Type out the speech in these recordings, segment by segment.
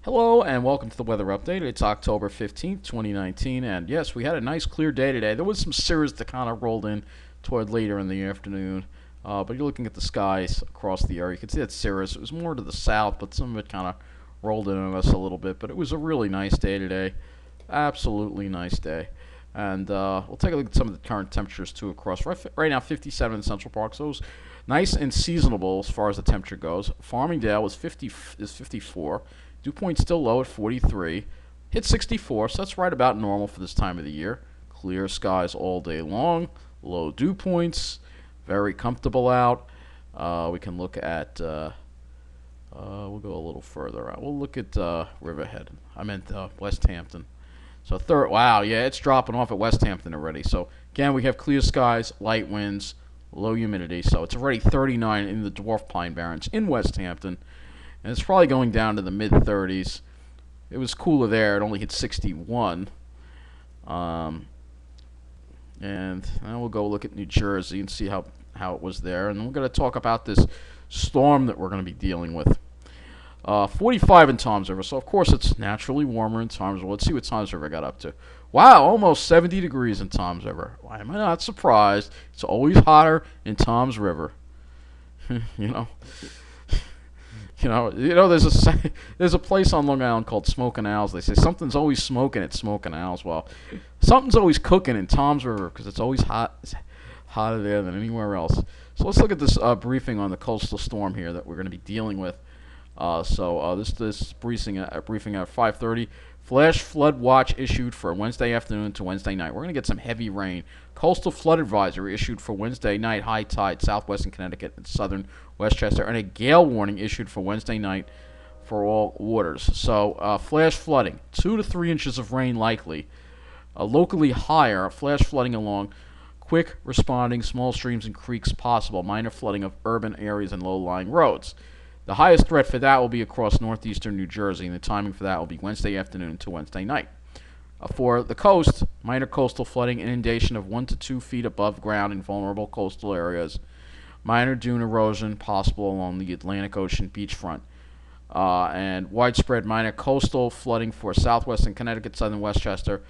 Hello and welcome to the weather update. It's October 15th, 2019, and yes, we had a nice clear day today. There was some cirrus that kind of rolled in toward later in the afternoon, but you're looking at the skies across the area. You can see that cirrus. It was more to the south, but some of it kind of rolled in on us a little bit, but it was a really nice day today. Absolutely nice day. And we'll take a look at some of the current temperatures too across. Right now, 57 in Central Park, so it's nice and seasonable as far as the temperature goes. Farmingdale is 54. Dew point still low at 43. Hit 64, so that's right about normal for this time of the year. Clear skies all day long. Low dew points. Very comfortable out. We can look at. We'll go a little further out. We'll look at Riverhead. I meant West Hampton. So third. Wow, yeah, it's dropping off at West Hampton already. So again, we have clear skies, light winds, low humidity. So it's already 39 in the dwarf pine barrens in West Hampton. And it's probably going down to the mid-30s. It was cooler there. It only hit 61. And now we'll go look at New Jersey and see how it was there. And we're going to talk about this storm that we're going to be dealing with. 45 in Toms River. So, of course, it's naturally warmer in Toms River. Let's see what Toms River got up to. Wow, almost 70 degrees in Toms River. Why am I not surprised? It's always hotter in Toms River. you know. There's a place on Long Island called Smoking Owls. They say something's always smoking at Smoking Owls. Well, something's always cooking in Toms River because it's always hot. It's hotter there than anywhere else. So let's look at this briefing on the coastal storm here that we're going to be dealing with. This briefing at 5:30. Flash flood watch issued for Wednesday afternoon to Wednesday night. We're going to get some heavy rain. Coastal flood advisory issued for Wednesday night, high tide, southwestern Connecticut and southern Westchester, and a gale warning issued for Wednesday night for all waters. So flash flooding, 2 to 3 inches of rain likely. Locally higher, flash flooding along quick responding small streams and creeks possible. Minor flooding of urban areas and low-lying roads. The highest threat for that will be across northeastern New Jersey, and the timing for that will be Wednesday afternoon to Wednesday night. For the coast, minor coastal flooding, inundation of 1 to 2 feet above ground in vulnerable coastal areas. Minor dune erosion possible along the Atlantic Ocean beachfront. And widespread minor coastal flooding for southwestern Connecticut, southern Westchester,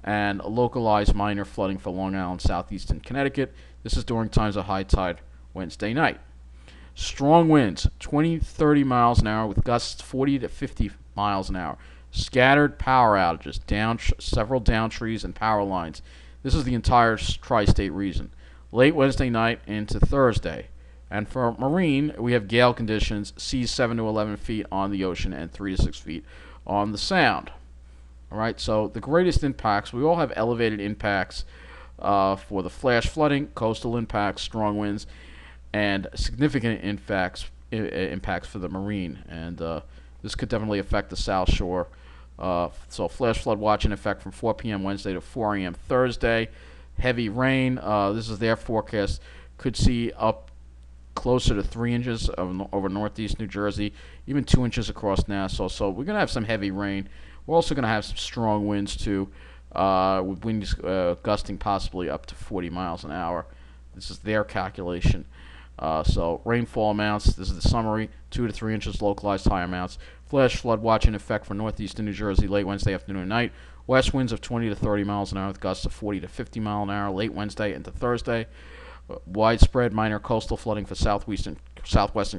and localized minor flooding for Long Island, southeastern Connecticut. This is during times of high tide Wednesday night. Strong winds, 20 to 30 miles an hour with gusts 40 to 50 miles an hour. Scattered power outages, several down trees and power lines. This is the entire tri-state region. Late Wednesday night into Thursday. And for marine, we have gale conditions, seas 7 to 11 feet on the ocean and 3 to 6 feet on the sound. All right, so the greatest impacts, we all have elevated impacts for the flash flooding, coastal impacts, strong winds, and significant impacts for the marine, and this could definitely affect the South Shore. So flash flood watch in effect from 4 p.m. Wednesday to 4 a.m. Thursday. Heavy rain. This is their forecast. Could see up closer to 3 inches over northeast New Jersey, even 2 inches across Nassau. So we're going to have some heavy rain. We're also going to have some strong winds too, with winds gusting possibly up to 40 miles an hour. This is their calculation. So rainfall amounts, this is the summary, 2 to 3 inches localized high amounts. Flash flood watch in effect for northeastern New Jersey late Wednesday afternoon and night. West winds of 20 to 30 miles an hour with gusts of 40 to 50 miles an hour late Wednesday into Thursday. Widespread minor coastal flooding for southwestern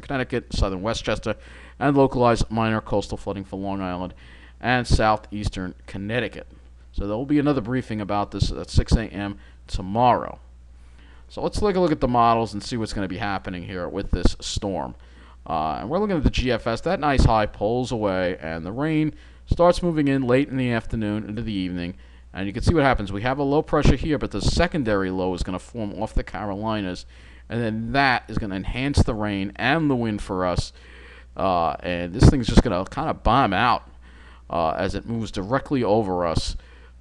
Connecticut, southern Westchester, and localized minor coastal flooding for Long Island and southeastern Connecticut. So there will be another briefing about this at 6 a.m. tomorrow. So let's take a look at the models and see what's going to be happening here with this storm. And we're looking at the GFS. That nice high pulls away, and the rain starts moving in late in the afternoon into the evening. And you can see what happens. We have a low pressure here, but the secondary low is going to form off the Carolinas. And then that is going to enhance the rain and the wind for us. And this thing's just going to kind of bomb out as it moves directly over us.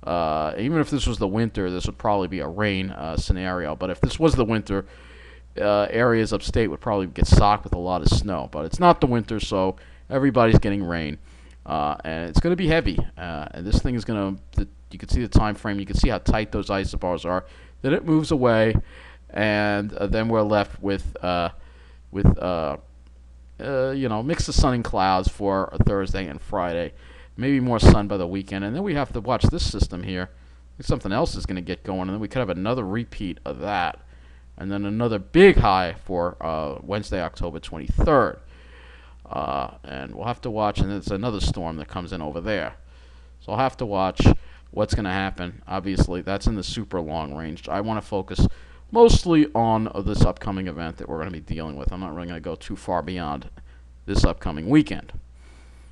Even if this was the winter, this would probably be a rain scenario. But if this was the winter, areas upstate would probably get socked with a lot of snow. But it's not the winter, so everybody's getting rain. And it's going to be heavy. And this thing is going to, you can see the time frame. You can see how tight those isobars are. Then it moves away, and then we're left with mix of sun and clouds for Thursday and Friday. Maybe more sun by the weekend. And then we have to watch this system here. Something else is going to get going. And then we could have another repeat of that. And then another big high for Wednesday, October 23rd. And we'll have to watch. And there's another storm that comes in over there. So I'll have to watch what's going to happen. Obviously, that's in the super long range. I want to focus mostly on this upcoming event that we're going to be dealing with. I'm not really going to go too far beyond this upcoming weekend.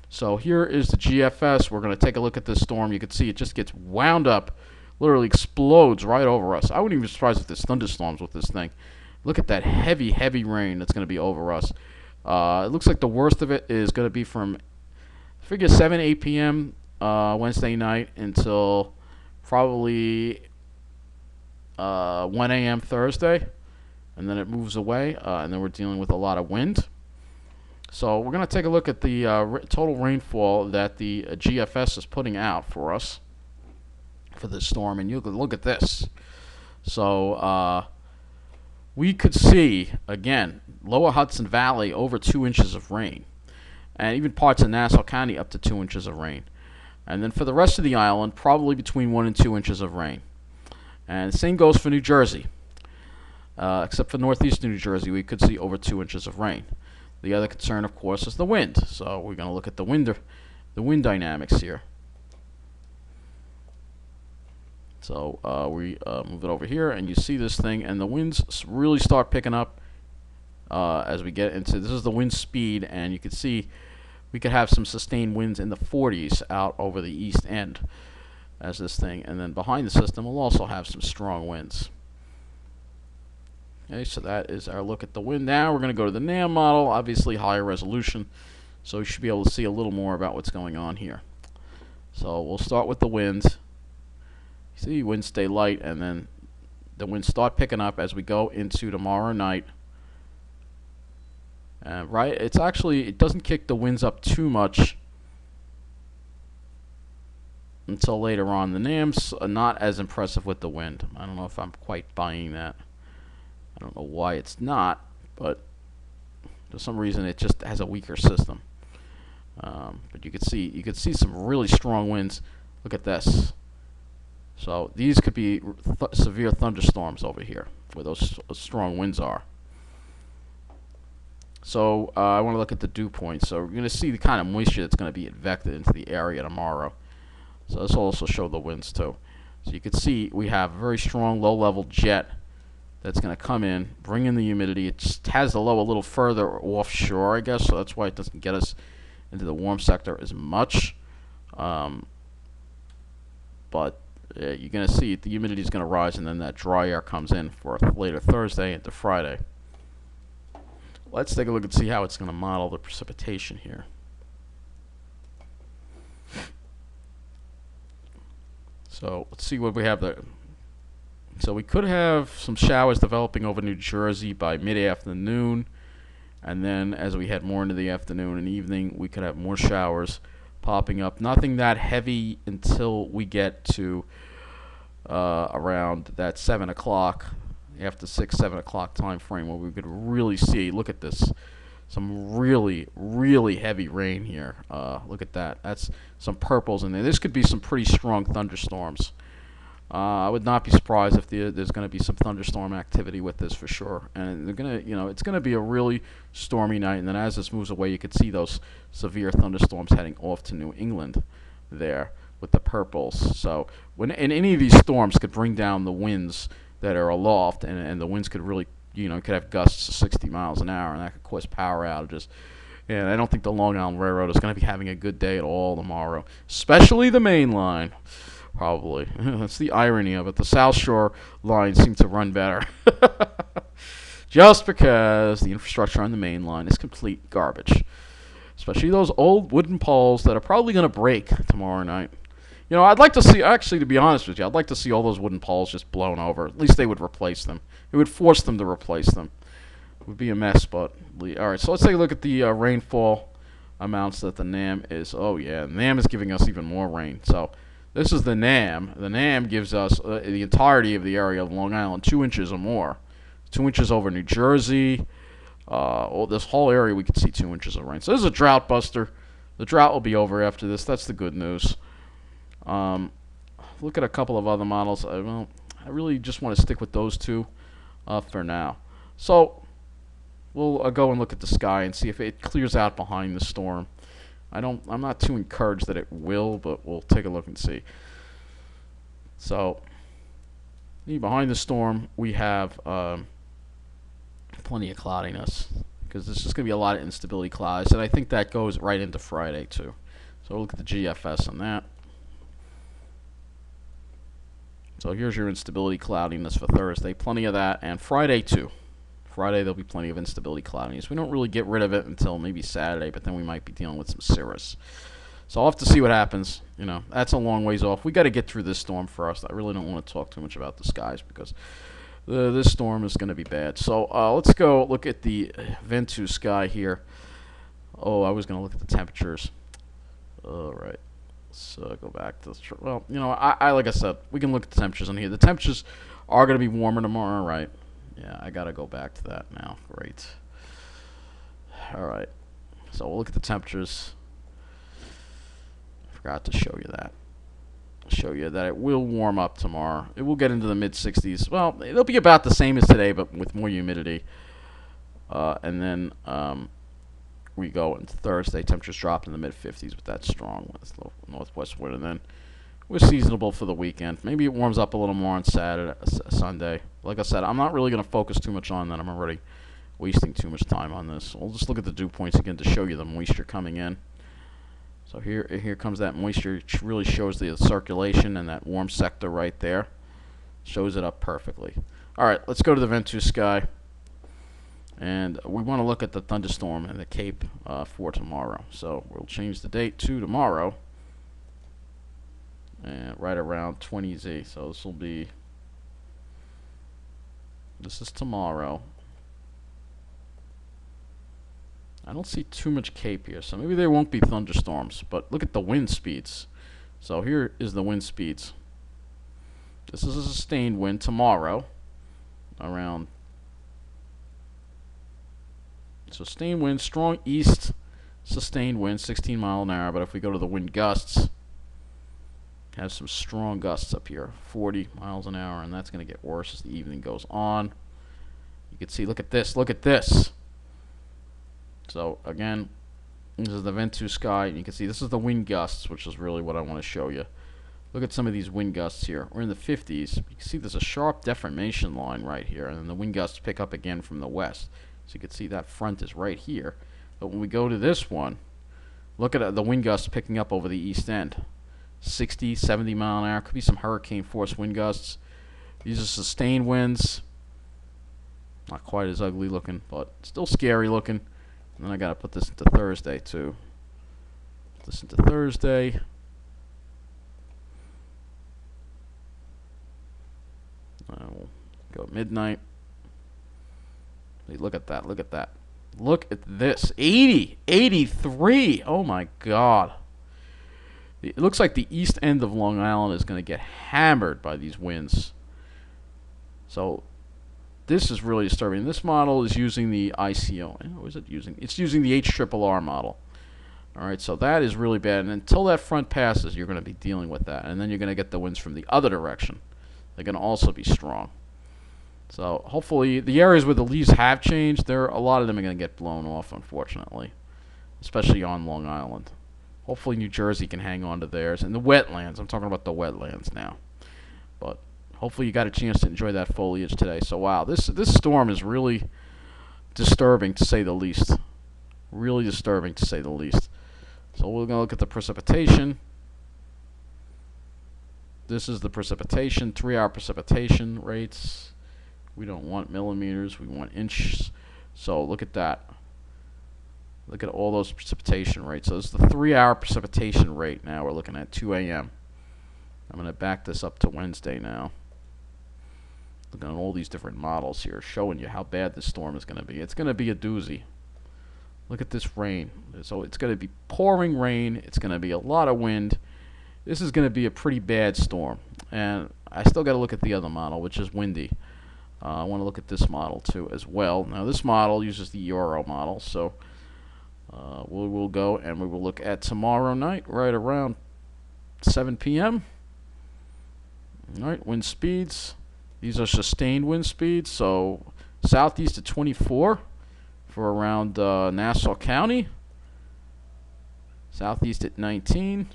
So here is the GFS. We're going to take a look at this storm. You can see it just gets wound up, literally explodes right over us. I wouldn't even be surprised if there's thunderstorms with this thing. Look at that heavy, heavy rain that's going to be over us. It looks like the worst of it is going to be from, figure 7, 8 p.m. Wednesday night until probably 1 a.m. Thursday, and then it moves away, and then we're dealing with a lot of wind. So we're going to take a look at the total rainfall that the GFS is putting out for us for this storm, and you can look at this. So we could see, again, lower Hudson Valley over 2 inches of rain, and even parts of Nassau County up to 2 inches of rain. And then for the rest of the island, probably between 1 and 2 inches of rain. And the same goes for New Jersey. Except for northeastern New Jersey, we could see over 2 inches of rain. The other concern, of course, is the wind. So we're going to look at the wind dynamics here. So we move it over here, and you see this thing, and the winds really start picking up as we get into, this is the wind speed, and you can see we could have some sustained winds in the 40s out over the east end as this thing, and then behind the system we'll also have some strong winds. Okay, so that is our look at the wind. Now we're going to go to the NAM model, obviously higher resolution, so you should be able to see a little more about what's going on here. So we'll start with the winds. See, winds stay light, and then the winds start picking up as we go into tomorrow night. Right, it's actually, it doesn't kick the winds up too much until later on. The NAM's not as impressive with the wind. I don't know if I'm quite buying that. I don't know why it's not, but for some reason it just has a weaker system. But you could see some really strong winds. Look at this. So these could be severe thunderstorms over here, where those strong winds are. So I want to look at the dew points. So we're going to see the kind of moisture that's going to be advected into the area tomorrow. So this will also show the winds too. So you can see we have a very strong low-level jet that's going to come in, bring in the humidity. It just has the low a little further offshore, I guess, so that's why it doesn't get us into the warm sector as much. But you're going to see the humidity is going to rise, and then that dry air comes in for later Thursday into Friday. Let's take a look and see how it's going to model the precipitation here. So let's see what we have there. So we could have some showers developing over New Jersey by mid-afternoon, and then as we head more into the afternoon and evening, we could have more showers popping up. Nothing that heavy until we get to around that 7 o'clock, after 6, 7 o'clock time frame, where we could really see, look at this, some really, really heavy rain here. Look at that. That's some purples in there. This could be some pretty strong thunderstorms. I would not be surprised if there's going to be some thunderstorm activity with this for sure. And they're going to, it's going to be a really stormy night. And then as this moves away, you could see those severe thunderstorms heading off to New England there with the purples. So when any of these storms could bring down the winds that are aloft, and the winds could really, could have gusts of 60 miles an hour, and that could cause power outages. And I don't think the Long Island Railroad is going to be having a good day at all tomorrow, especially the main line. Probably. That's the irony of it. The South Shore lines seem to run better. Just because the infrastructure on the main line is complete garbage. Especially those old wooden poles that are probably going to break tomorrow night. I'd like to see, actually, to be honest with you, I'd like to see all those wooden poles just blown over. At least they would replace them. It would force them to replace them. It would be a mess, but... Alright, so let's take a look at the rainfall amounts that the NAM is... Oh, yeah, NAM is giving us even more rain. So... This is the NAM. The NAM gives us the entirety of the area of Long Island, 2 inches or more. 2 inches over New Jersey, this whole area we could see 2 inches of rain. So this is a drought buster. The drought will be over after this. That's the good news. Look at a couple of other models. Well, I really just want to stick with those two for now. So we'll go and look at the sky and see if it clears out behind the storm. I'm not too encouraged that it will, but we'll take a look and see. So behind the storm, we have plenty of cloudiness, because there's just going to be a lot of instability clouds, and I think that goes right into Friday too. So we'll look at the GFS on that. So here's your instability cloudiness for Thursday. Plenty of that, and Friday too. Friday there'll be plenty of instability cloudiness. We don't really get rid of it until maybe Saturday, but then we might be dealing with some cirrus. So I'll have to see what happens. You know, that's a long ways off. We got to get through this storm first. I really don't want to talk too much about the skies, because this storm is going to be bad. So let's go look at the Ventus sky here. Oh, I was going to look at the temperatures. All right. So go back to the well, you know, I like I said, we can look at the temperatures on here. The temperatures are going to be warmer tomorrow, right? Yeah, I got to go back to that now. Great. All right. So we'll look at the temperatures. Forgot to show you that. Show you that it will warm up tomorrow. It will get into the mid-60s. Well, it'll be about the same as today, but with more humidity. And then we go into Thursday. Temperatures dropped in the mid-50s with that strong northwest wind, and then we're seasonable for the weekend. Maybe it warms up a little more on Sunday. Like I said, I'm not really going to focus too much on that. I'm already wasting too much time on this. We'll just look at the dew points again to show you the moisture coming in. So here comes that moisture. It really shows the circulation and that warm sector right there. Shows it up perfectly. All right, let's go to the Ventus sky. And we want to look at the thunderstorm and the Cape for tomorrow. So we'll change the date to tomorrow. And right around 20Z. So this is tomorrow. I don't see too much Cape here, so maybe there won't be thunderstorms. But look at the wind speeds. So here is the wind speeds. This is a sustained wind tomorrow. Around sustained wind, strong east sustained wind, 16 mile an hour. But if we go to the wind gusts, have some strong gusts up here, 40 miles an hour, and that's going to get worse as the evening goes on. You can see, look at this, look at this. So again, this is the Ventus sky, and you can see this is the wind gusts, which is really what I want to show you. Look at some of these wind gusts here. We're in the 50s. You can see there's a sharp deformation line right here, and then the wind gusts pick up again from the west. So you can see that front is right here. But when we go to this one, look at the wind gusts picking up over the east end. 60, 70 mile an hour. Could be some hurricane force wind gusts. These are sustained winds. Not quite as ugly looking, but still scary looking. And then I got to put this into Thursday too. Put this into Thursday. We'll go at midnight. Look at that. Look at that. Look at this. 80. 83. Oh my God. It looks like the east end of Long Island is going to get hammered by these winds. So this is really disturbing. This model is using the ICO. What is it using? It's using the HRRR model. All right, so that is really bad. And until that front passes, you're going to be dealing with that. And then you're going to get the winds from the other direction. They're going to also be strong. So hopefully the areas where the leaves have changed, a lot of them are going to get blown off, unfortunately, especially on Long Island. Hopefully New Jersey can hang on to theirs. And the wetlands, I'm talking about the wetlands now. But hopefully you got a chance to enjoy that foliage today. So wow, this storm is really disturbing to say the least. Really disturbing to say the least. So we're going to look at the precipitation. This is the precipitation, 3-hour precipitation rates. We don't want millimeters, we want inches. So look at that. Look at all those precipitation rates. So this is the 3-hour precipitation rate now. We're looking at 2 a.m. I'm going to back this up to Wednesday now. Looking at all these different models here, showing you how bad this storm is going to be. It's going to be a doozy. Look at this rain. So it's going to be pouring rain. It's going to be a lot of wind. This is going to be a pretty bad storm. And I still got to look at the other model, which is windy. I want to look at this model too as well. Now this model uses the Euro model, so we'll go and we will look at tomorrow night right around 7 p.m. All right, wind speeds. These are sustained wind speeds. So southeast at 24 for around Nassau County. Southeast at 19.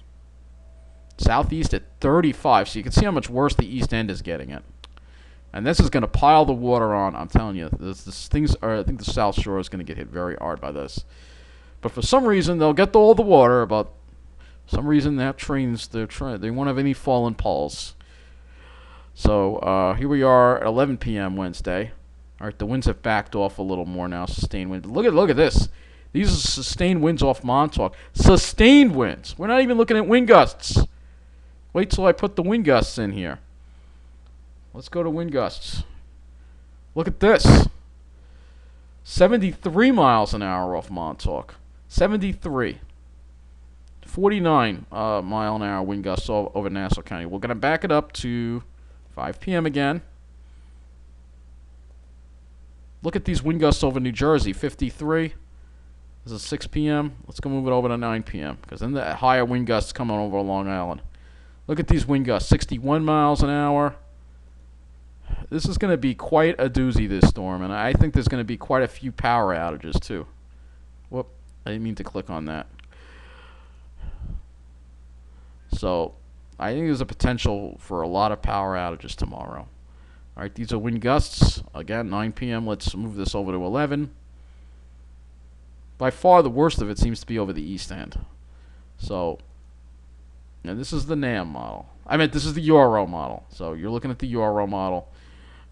Southeast at 35. So you can see how much worse the east end is getting it. And this is going to pile the water on. I'm telling you, this things are. I think the South Shore is going to get hit very hard by this. But for some reason, they'll get all the water. But for some reason, they won't have any fallen poles. So here we are at 11 p.m. Wednesday. All right, the winds have backed off a little more now. Sustained wind. Look at this. These are sustained winds off Montauk. Sustained winds. We're not even looking at wind gusts. Wait till I put the wind gusts in here. Let's go to wind gusts. Look at this. 73 miles an hour off Montauk. 73. 49 mile an hour wind gusts over Nassau County. We're going to back it up to 5 p.m. again. Look at these wind gusts over New Jersey. 53. This is 6 p.m. Let's go move it over to 9 p.m. because then the higher wind gusts coming over Long Island. Look at these wind gusts. 61 miles an hour. This is going to be quite a doozy, this storm, and I think there's going to be quite a few power outages, too. Whoop, I didn't mean to click on that. So, I think there's a potential for a lot of power outages tomorrow. All right, these are wind gusts. Again, 9 p.m. Let's move this over to 11. By far, the worst of it seems to be over the east end. So, and this is the NAM model. This is the Euro model. So, you're looking at the Euro model.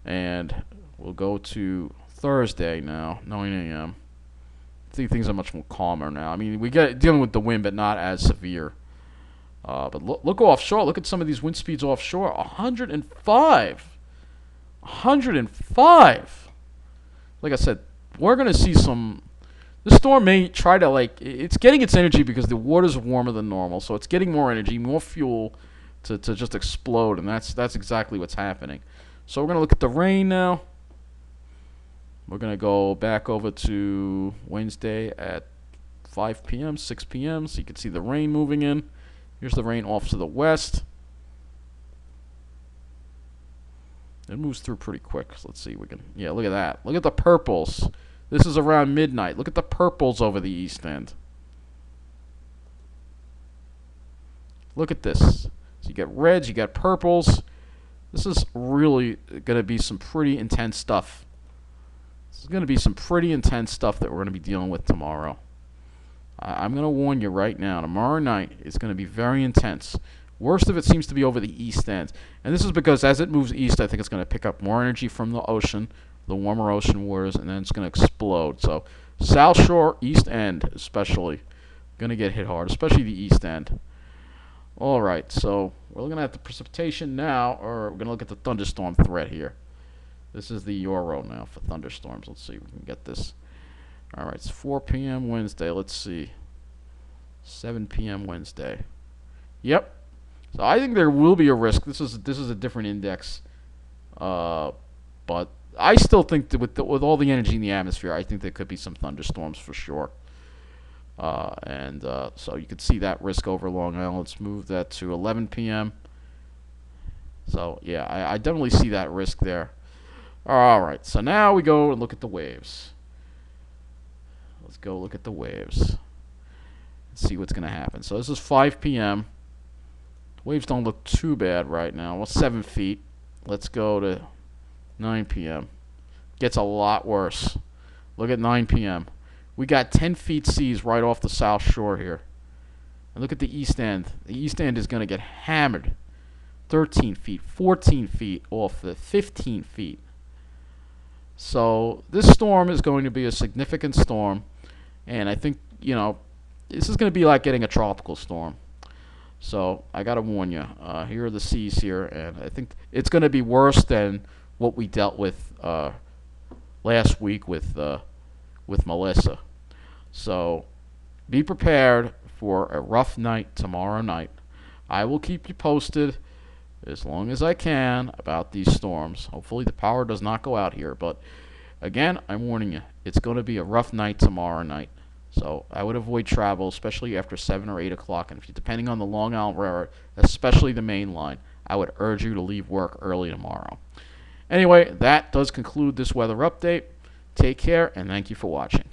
And we'll go to Thursday now, 9 a.m. I think things are much more calmer now. I mean, we get dealing with the wind, but not as severe. But look offshore. Look at some of these wind speeds offshore. 105. 105. Like I said, we're going to see some. This storm may try to, it's getting its energy because the water's warmer than normal. So it's getting more energy, more fuel to just explode. And that's exactly what's happening. So we're going to look at the rain now. We're going to go back over to Wednesday at 5 p.m., 6 p.m. So you can see the rain moving in. Here's the rain off to the west. It moves through pretty quick. So let's see. Look at that. Look at the purples. This is around midnight. Look at the purples over the east end. Look at this. So you got reds, you got purples. This is really going to be some pretty intense stuff. This is going to be some pretty intense stuff that we're going to be dealing with tomorrow. I'm going to warn you right now. Tomorrow night is going to be very intense. Worst of it seems to be over the east end. And this is because as it moves east, I think it's going to pick up more energy from the ocean, the warmer ocean waters, and then it's going to explode. So South Shore, east end especially, going to get hit hard, especially the east end. All right, so we're looking at the precipitation now, or we're going to look at the thunderstorm threat here. This is the Euro now for thunderstorms. Let's see if we can get this. All right, it's 4 p.m. Wednesday. Let's see. 7 p.m. Wednesday. Yep. So I think there will be a risk. This is a different index, but I still think that with all the energy in the atmosphere, I think there could be some thunderstorms for sure. So you could see that risk over Long Island. Let's move that to 11 p.m. So, yeah, I definitely see that risk there. All right, so now we go and look at the waves. Let's go look at the waves. Let's see what's going to happen. So this is 5 p.m. Waves don't look too bad right now. Well, 7 feet. Let's go to 9 p.m. Gets a lot worse. Look at 9 p.m. We got 10 feet seas right off the South Shore here. And look at the east end. The east end is going to get hammered. 13 feet, 14 feet off the 15 feet. So this storm is going to be a significant storm. And I think, this is going to be like getting a tropical storm. So I got to warn you. Here are the seas here. And I think it's going to be worse than what we dealt with last week with Melissa. So be prepared for a rough night tomorrow night. I will keep you posted as long as I can about these storms. Hopefully the power does not go out here, but again, I'm warning you, it's going to be a rough night tomorrow night. So I would avoid travel, especially after 7 or 8 o'clock. And if you're depending on the Long Island Railroad, especially the main line, I would urge you to leave work early tomorrow. Anyway, that does conclude this weather update. Take care, and thank you for watching.